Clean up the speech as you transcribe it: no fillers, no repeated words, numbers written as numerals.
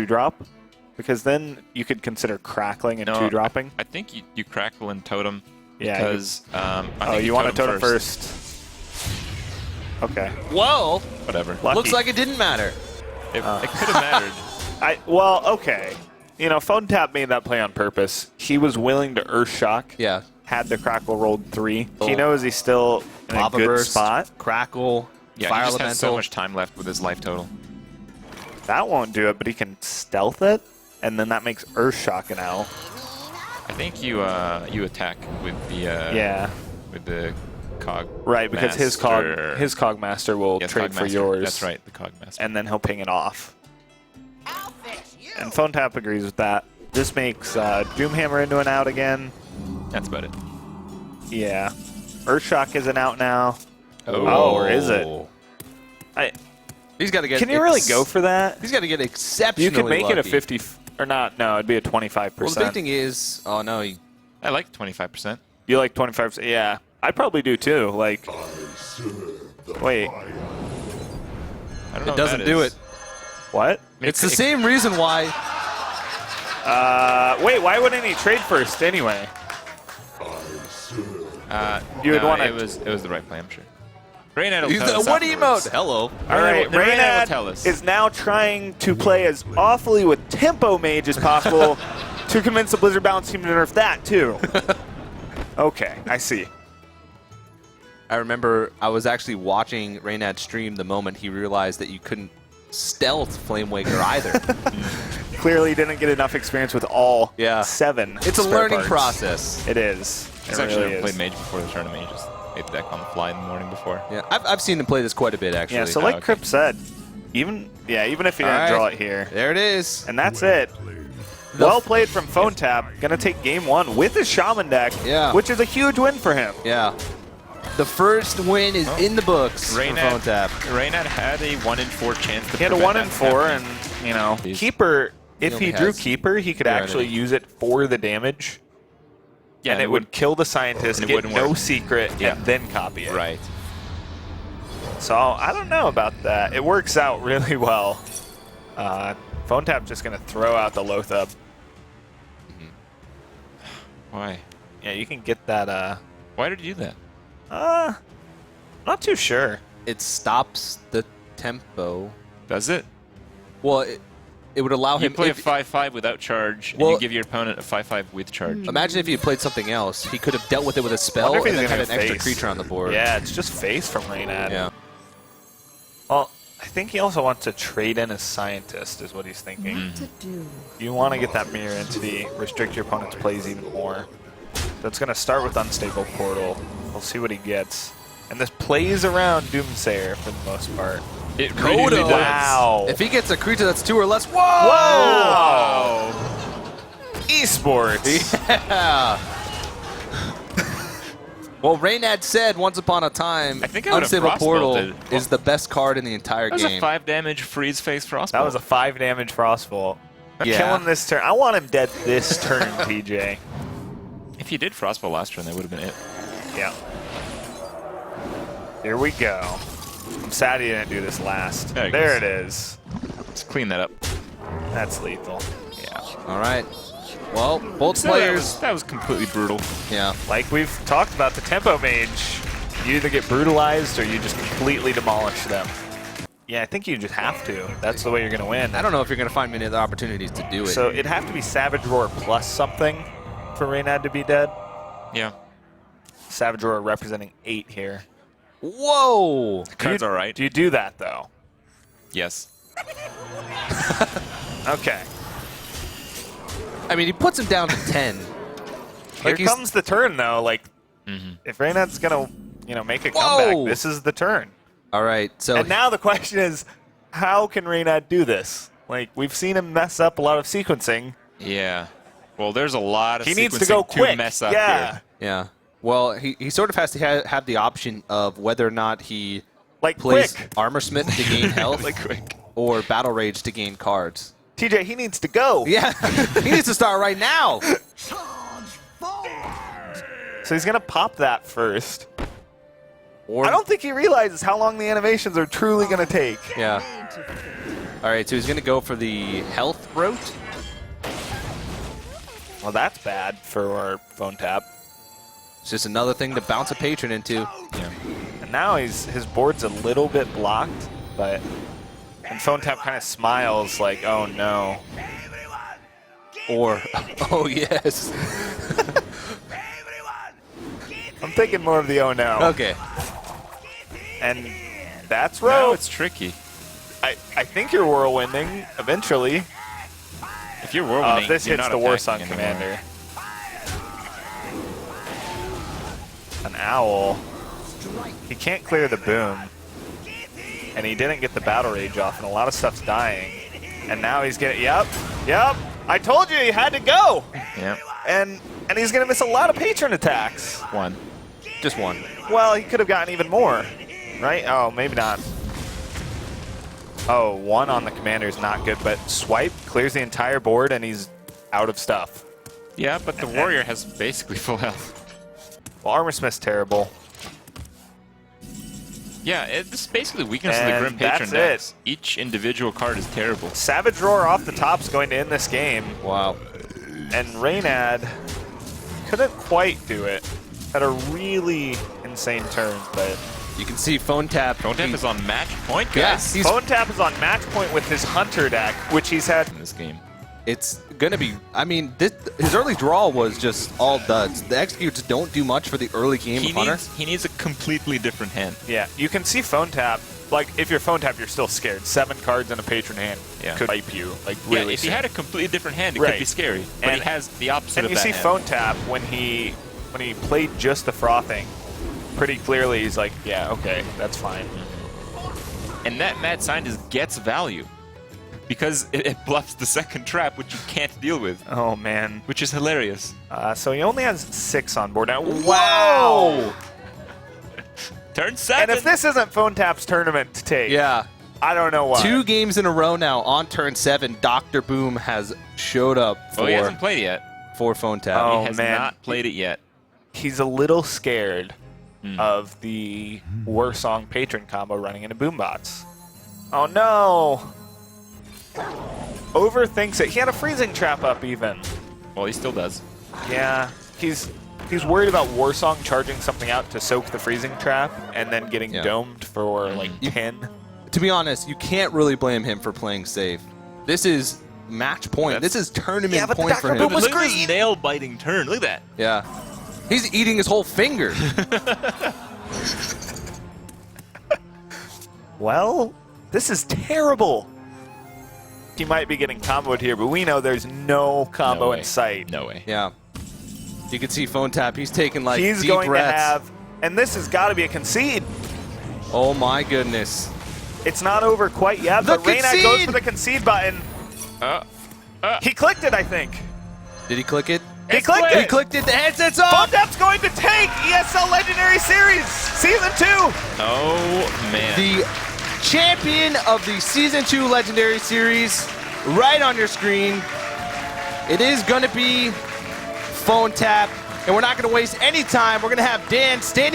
2-drop, because then you could consider crackling and 2-dropping. I think you crackle and totem. Yeah. Because you want to totem first. Okay. Whoa! Whatever. Lucky. Looks like it didn't matter. It could have mattered. Well, okay. You know, Phonetap made that play on purpose. He was willing to Earthshock. Yeah. Had the crackle rolled 3. He knows he's still in a good spot. Crackle, Yeah, fire he just elemental. has so much time left with his life total. That won't do it, but he can stealth it, and then that makes Earthshock an L. I think you attack with the with the cog. Right, because his cog master will trade for yours. That's right, the cog master. And then he'll ping it off. And Phonetap agrees with that. This makes Doomhammer into an out again. That's about it. Yeah. Earthshock is an out now. Oh, or is it? He's got to get. Can you really go for that? He's got to get exceptionally. You could make lucky. it a 50 or not? No, it'd be a 25%. Well, the big thing is, oh no, I like 25%. You like 25%? Yeah, I probably do too. Like, wait, I don't know. It doesn't do it. What? It's the same reason why. Wait, why wouldn't he trade first anyway? You would want to. It was the right play, I'm sure. Reynad will tell us What afterwards. emote? Hello. All right, Reynad will tell us. is now trying to play as awfully with Tempo Mage as possible to convince the Blizzard Balance team to nerf that too. Okay, I see. I remember I was actually watching Reynad stream the moment he realized that you couldn't stealth Flamewaker either. Clearly didn't get enough experience with all 7. It's a spare learning parts. process. It is. He's It actually really never is. played Mage before the tournament. He just made the deck on the fly in the morning before. Yeah, I've seen him play this quite a bit actually. Yeah, so like Crip said, even if he didn't draw it here, there it is. and that's it. Well played from Phonetap. Gonna take game 1 with his Shaman deck, which is a huge win for him. Yeah. The first win is in the books for Phonetap. Reynad had a 1 in 4 chance to He had a 1 in 4, and you know, Keeper. If he drew Keeper, he could actually use it for the damage. Yeah, and it would kill the scientist, get no secret, and then copy it. Right. So I don't know about that. It works out really well. Phonetap's just gonna throw out the Lothub. Why? Yeah, you can get that. Why did you do that? Not too sure. It stops the tempo. Does it? Well, it would allow him. You play a 5/5 without charge, and you give your opponent a 5/5 with charge. Imagine if he had played something else. He could have dealt with it with a spell and then had an extra creature on the board. Yeah, it's just face from Reynad. Yeah. Well, I think he also wants to trade in a scientist, is what he's thinking. You want to get that mirror entity, restrict your opponent's plays even more. So it's going to start with Unstable Portal. We'll see what he gets. And this plays around Doomsayer for the most part. It really does. Wow. If he gets a creature that's 2 or less, whoa! Whoa! Esports. Yeah. Well, Reynad said once upon a time, I think I Unstable Portal is the best card in the entire game. game. That was a 5 damage freeze face Frostbolt. That was a 5 damage Frostbolt. Yeah. Kill him this turn. I want him dead this turn, TJ. If you did Frostbolt last turn, that would have been it. Yeah. Here we go. I'm sad he didn't do this last. There it is. Let's clean that up. That's lethal. Yeah. All right. Well, both players. That was completely brutal. Yeah. Like we've talked about, the Tempo Mage, you either get brutalized or you just completely demolish them. Yeah, I think you just have to. That's the way you're going to win. I don't know if you're going to find many other opportunities to do it. So it'd have to be Savage Roar plus something for Reynad to be dead. Yeah. Savage Roar representing 8 here. Whoa! The card's all right. Do you do that, though? Yes. Okay. I mean, he puts him down to 10. Here comes the turn, though. Like, if Reynad's going to, make a comeback, this is the turn. All right. So and now the question is, how can Reynad do this? Like, we've seen him mess up a lot of sequencing. Yeah. Well, there's a lot of he needs to go quick. Mess up here. Yeah. Well, he sort of has to have the option of whether or not he plays Armor Smith to gain health or Battle Rage to gain cards. TJ, he needs to go. Yeah. He needs to start right now. So he's going to pop that first. Or I don't think he realizes how long the animations are truly going to take. Yeah. All right, so he's going to go for the health route. Well, that's bad for Phonetap. It's just another thing to bounce a patron into. Yeah. And now his board's a little bit blocked, but and Phonetap kind of smiles like, oh no. Or, oh yes. I'm thinking more of the oh no. Okay. And that's Now rope. it's tricky. I think you're whirlwinding eventually. If you're whirlwinding, This you're hits not the worst on attacking anymore. Commander. An owl. He can't clear the boom. And he didn't get the battle rage off, and a lot of stuff's dying. And now he's getting, yep. I told you he had to go. Yeah. And he's gonna miss a lot of patron attacks. One. Just one. Well, he could have gotten even more, right? Oh, maybe not. Oh, one on the commander is not good, but swipe clears the entire board, and he's out of stuff. Yeah, but the warrior has basically full health. Well, Armor Smith's terrible. Yeah, it's basically the weakness of And the Grim Patron that's decks. Each individual card is terrible. Savage Roar off the top's going to end this game, Wow. and Reynad couldn't quite do it. Had a really insane turn, but You can see Phonetap. Phonetap is on match point, Yeah, guys. he's Phonetap is on match point with his Hunter deck, which he's had. In this game. It's going to be, I mean, his early draw was just all duds. The executes don't do much for the early game of Hunter. He needs a completely different hand. Yeah, you can see Phonetap. Like, if you're Phonetap, you're still scared. 7 cards in a patron hand could wipe you, like, really Yeah, if he soon. had a completely different hand, it Right. could be scary. But And- he has the opposite And of you that see hand. Phonetap when he played just the frothing, pretty clearly he's like, yeah, okay, that's fine. And that Mad Scientist gets value. Because it bluffs the second trap, which you can't deal with. Oh, man. Which is hilarious. So he only has 6 on board now. Wow! Turn 7! And if this isn't Phonetap's tournament to take, Yeah. I don't know what. 2 games in a row now on turn 7. Dr. Boom has showed up Oh, he hasn't played it yet. for Phonetap. Oh, He has man. not played it yet. He's a little scared of the Warsong patron combo running into Boombots. Oh, no. Overthinks it. He had a freezing trap up even. Well, he still does. Yeah, he's worried about Warsong charging something out to soak the freezing trap and then getting domed for like 10. To be honest, you can't really blame him for playing safe. This is match point. This is tournament but the point for Dr. him. Boom was Look at green. this nail-biting turn. Look at that. Yeah. He's eating his whole finger. Well, this is terrible. He might be getting comboed here, but we know there's no combo No in way. sight. No way. Yeah. You can see Phonetap. He's taking like He's deep going breaths. to have, and this has got to be a concede. Oh my goodness. It's not over quite yet, The but Reynad goes concede! for the concede button. He clicked it, I think. Did he click it? He clicked He it. clicked it. The headset's off. Phonetap's going to take ESL Legendary Series Season 2. Oh, man. The champion of the Season 2 Legendary Series right on your screen. It is going to be Phonetap, and we're not going to waste any time. We're going to have Dan standing